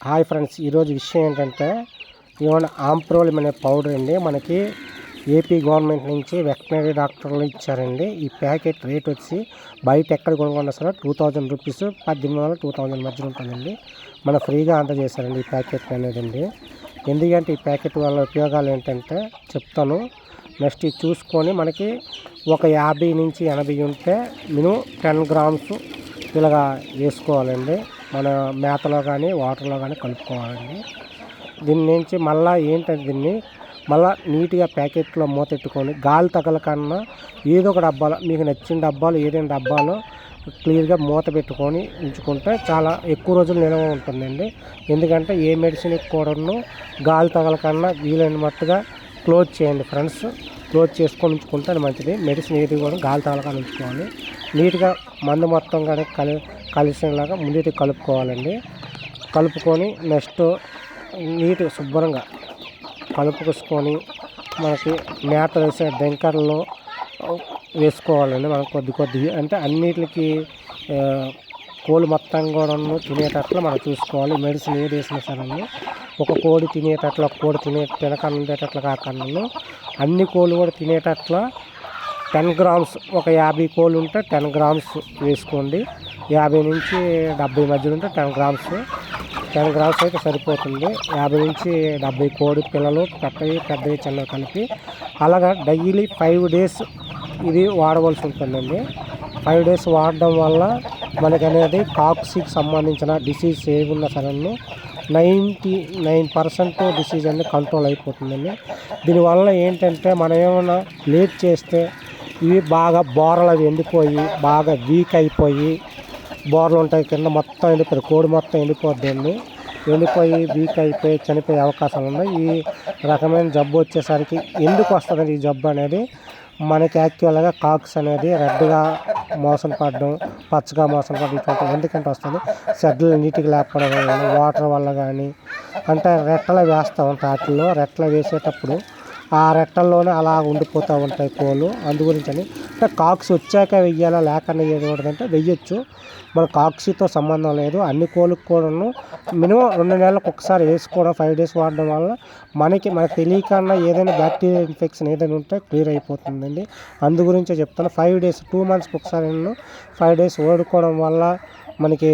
Hi friends, ఈరోజు విషయం ఏంటంటే ఇవన్న ఆంప్రోల్ అనే పౌడర్ అండి. మనకి ఏపీ గవర్నమెంట్ నుంచి వెటనరీ డాక్టర్లు ఇచ్చారండి. ఈ ప్యాకెట్ రేట్ వచ్చి బయట ఎక్కడ కొనుక్కున్నా సరే 2000 రూపీస్, 1800 2000 మధ్యలో ఉంటుందండి. మన ఫ్రీగా అందజేశారండి ఈ ప్యాకెట్ అనేది అండి. ఎందుకంటే ఈ ప్యాకెట్ వల్ల ఉపయోగాలు ఏంటంటే చెప్తాను. నెక్స్ట్ ఇది చూసుకొని మనకి ఒక 50 నుంచి 80 ఉంటే మినిమం 10 గ్రామ్స్ ఇలాగా వేసుకోవాలండి. మన మేతలో కానీ వాటర్లో కానీ కలుపుకోవాలండి. దీని నుంచి మళ్ళీ ఏంటంటే దీన్ని మళ్ళీ నీట్గా ప్యాకెట్లో మూతెట్టుకొని గాలి తగలకన్నా ఏదో ఒక డబ్బాలో మీకు నచ్చిన డబ్బాలు ఏదైనా డబ్బాలో క్లియర్గా మూత పెట్టుకొని ఉంచుకుంటే చాలా ఎక్కువ రోజులు నిల్వ ఉంటుందండి. ఎందుకంటే ఏ మెడిసిన్ కూడాను గాలి తగలకన్నా వీలైన మట్టుగా క్లోజ్ చేయండి ఫ్రెండ్స్. క్లోజ్ చేసుకొని ఉంచుకుంటే అది మంచిది. మెడిసిన్ ఏది కూడా గాలి తగలకన్నా ఉంచుకోవాలి. నీట్గా మందు మొత్తం కానీ కలిసేలాగా ముందు కలుపుకోవాలండి. కలుపుకొని నెక్స్ట్ నీట్గా శుభ్రంగా కలుపుకొని మనకి మేత వేసే డెంకర్లో వేసుకోవాలండి. మనం కొద్దిగా అంటే అన్నిటికి కోళ్ళు మొత్తం కూడా తినేటట్లు మనం చూసుకోవాలి. మెడిసిన్ ఏది వేసినా సరే ఒక కోడి తినేటట్లు, ఒక కోడి తినకుండా ఉండేటట్లు కాకుండా అన్ని కోళ్ళు కూడా తినేటట్ల 10 గ్రామ్స్, ఒక 50 కోళ్ళు ఉంటే 10 గ్రామ్స్ వేసుకోండి. 50 నుంచి 70 మధ్యలో ఉంటే 10 గ్రామ్స్ అయితే సరిపోతుంది. 50 నుంచి 70 కోడి పిల్లలు పెద్దవి చిన్నవి కలిపి అలాగా డైలీ 5 డేస్ ఇది వాడవలసి ఉంటుందండి. 5 డేస్ వాడడం వల్ల మనకనేది కాక్సీకి సంబంధించిన డిసీజ్ ఏమున్నా సరే 99% డిసీజ్ అనేది కంట్రోల్ అయిపోతుందండి. దీనివల్ల ఏంటంటే మనం ఏమైనా లేట్ చేస్తే ఇవి బాగా బోరలు అవి ఎండిపోయి బాగా వీక్ అయిపోయి బోర్లు ఉంటాయి కింద మొత్తం ఎండిపోయి కోడి మొత్తం ఎండిపోద్దండి. ఎండిపోయి వీక్ అయిపోయి చనిపోయే అవకాశాలు ఉన్నాయి. ఈ రకమైన జబ్బు వచ్చేసరికి ఎందుకు వస్తుందండి ఈ జబ్బు అనేది మనకి యాక్చువల్గా కాక్స్ అనేది రెడ్గా మోసం పడడం, పచ్చగా మోసం పడడం ఇటువంటి ఎందుకంటే వస్తుంది షెడ్లు నీట్గా లేకపోవడం వల్ల, వాటర్ వల్ల కానీ అంటే రెట్టలు వేస్తూ ఉంటాయి. వాటిల్లో రెట్టలు వేసేటప్పుడు ఆ రెట్టల్లోనే అలా ఉండిపోతూ ఉంటాయి కోళ్ళు. అందు గురించి అని అంటే కాక్స్ వచ్చాక వెయ్యాలా లేకుండా వేయకూడదంటే వెయ్యొచ్చు. మన కాక్సీతో సంబంధం లేదు. అన్ని కోళ్ళకు కూడాను మినిమం 2 నెలలకు ఒకసారి వేసుకోవడం 5 డేస్ వాడడం వల్ల మనకు తెలియకుండా ఏదైనా బ్యాక్టీరియా ఇన్ఫెక్షన్ ఏదైనా ఉంటే క్లియర్ అయిపోతుందండి. అందు గురించే చెప్తాను. 5 డేస్ 2 మంత్స్కి ఒకసారి 5 డేస్ వాడుకోవడం వల్ల మనకు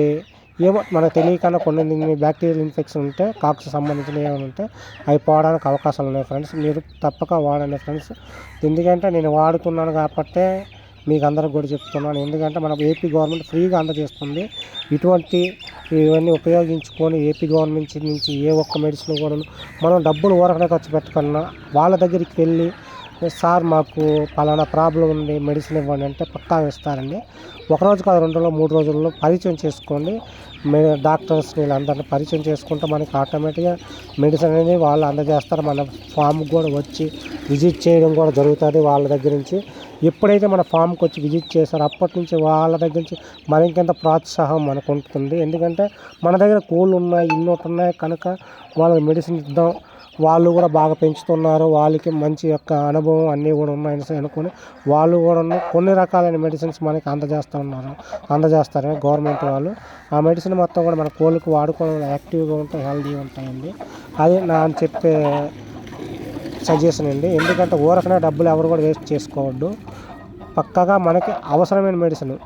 తెలియకుండా కొన్ని బ్యాక్టీరియల్ ఇన్ఫెక్షన్ ఉంటే కాక్స్ సంబంధించిన ఏమైనా ఉంటే అవి పోవడానికి అవకాశాలు ఉన్నాయి ఫ్రెండ్స్. మీరు తప్పక వాడండి ఫ్రెండ్స్. ఎందుకంటే నేను వాడుతున్నాను కాబట్టి మీకు అందరికి కూడా చెప్తున్నాను. ఎందుకంటే మన ఏపీ గవర్నమెంట్ ఫ్రీగా అందజేస్తుంది. ఇవన్నీ ఉపయోగించుకొని ఏపీ గవర్నమెంట్ నుంచి ఏ ఒక్క మెడిసిన్ కూడా మనం డబ్బులు ఊరకనే ఖర్చు పెట్టకుండా వాళ్ళ దగ్గరికి వెళ్ళి సార్ మాకు పలానా ప్రాబ్లం ఉంది మెడిసిన్ ఇవ్వండి అంటే పక్కా ఇస్తారండి. ఒకరోజు కాదు 2 రోజులు 3 రోజుల్లో పరిచయం చేసుకోండి. డాక్టర్స్ వీళ్ళందరినీ పరిచయం చేసుకుంటే మనకి ఆటోమేటిక్గా మెడిసిన్ అనేది వాళ్ళు అందజేస్తారు. మన ఫామ్కి కూడా వచ్చి విజిట్ చేయడం కూడా జరుగుతుంది. వాళ్ళ దగ్గర నుంచి ఎప్పుడైతే మన ఫామ్కి వచ్చి విజిట్ చేస్తారో అప్పటి నుంచి వాళ్ళ దగ్గర నుంచి మరింకెంత ప్రోత్సాహం మనకు ఉంటుంది. ఎందుకంటే మన దగ్గర కోళ్ళు ఉన్నాయి, ఇన్నోటి ఉన్నాయి కనుక వాళ్ళకి మెడిసిన్ ఇద్దాం, వాళ్ళు కూడా బాగా పెంచుతున్నారు, వాళ్ళకి మంచి యొక్క అనుభవం అన్నీ కూడా ఉన్నాయని అనుకుని వాళ్ళు కూడా కొన్ని రకాలైన మెడిసిన్స్ మనకి అందజేస్తారు గవర్నమెంట్ వాళ్ళు. ఆ మెడిసిన్ మొత్తం కూడా మన కోళ్ళకి వాడుకోవడం యాక్టివ్గా ఉంటాయి, హెల్తీగా ఉంటాయండి. అది నా చెప్పే సజెషన్ అండి. ఎందుకంటే ఊరకనే డబ్బులు ఎవరు కూడా వేస్ట్ చేసుకోవద్దు. పక్కాగా మనకి అవసరమైన మెడిసిన్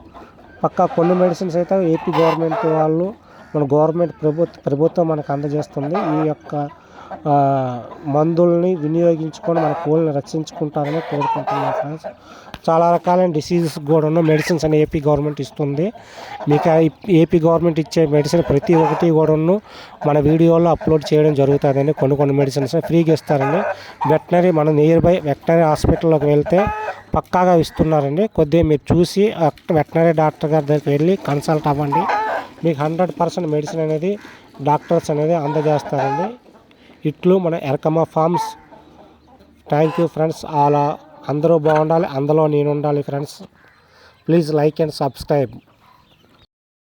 కొన్ని మెడిసిన్స్ అయితే ఏపీ గవర్నమెంట్ వాళ్ళు మన గవర్నమెంట్ ప్రభుత్వం మనకు అందజేస్తుంది. ఈ యొక్క మందుల్ని వినియోగించుకొని మన కోళ్ళని రక్షించుకుంటారని కోరుకుంటున్నాను ఫ్రెండ్స్. చాలా రకాలైన డిసీజెస్ కూడా ఉన్న మెడిసిన్స్ అని ఏపీ గవర్నమెంట్ ఇస్తుంది. మీకు ఏపీ గవర్నమెంట్ ఇచ్చే మెడిసిన్ ప్రతి ఒక్కటి కూడా మన వీడియోలో అప్లోడ్ చేయడం జరుగుతుందండి. కొన్ని మెడిసిన్స్ ఫ్రీగా ఇస్తారండి. మన నియర్ బై వెటనరీ హాస్పిటల్లోకి వెళ్తే పక్కాగా ఇస్తున్నారండి. కొద్దిగా మీరు చూసి వెటనరీ డాక్టర్ గారి దగ్గరికి వెళ్ళి కన్సల్ట్ అవ్వండి. మీకు 100% మెడిసిన్ అనేది డాక్టర్స్ అనేది అందజేస్తారండి. ఇట్లు మన ఎరకమ్మ ఫార్మ్స్. Thank you friends. అలా అందరూ బాగుండాలి, అందులో నేను ఉండాలి friends. Please like and subscribe.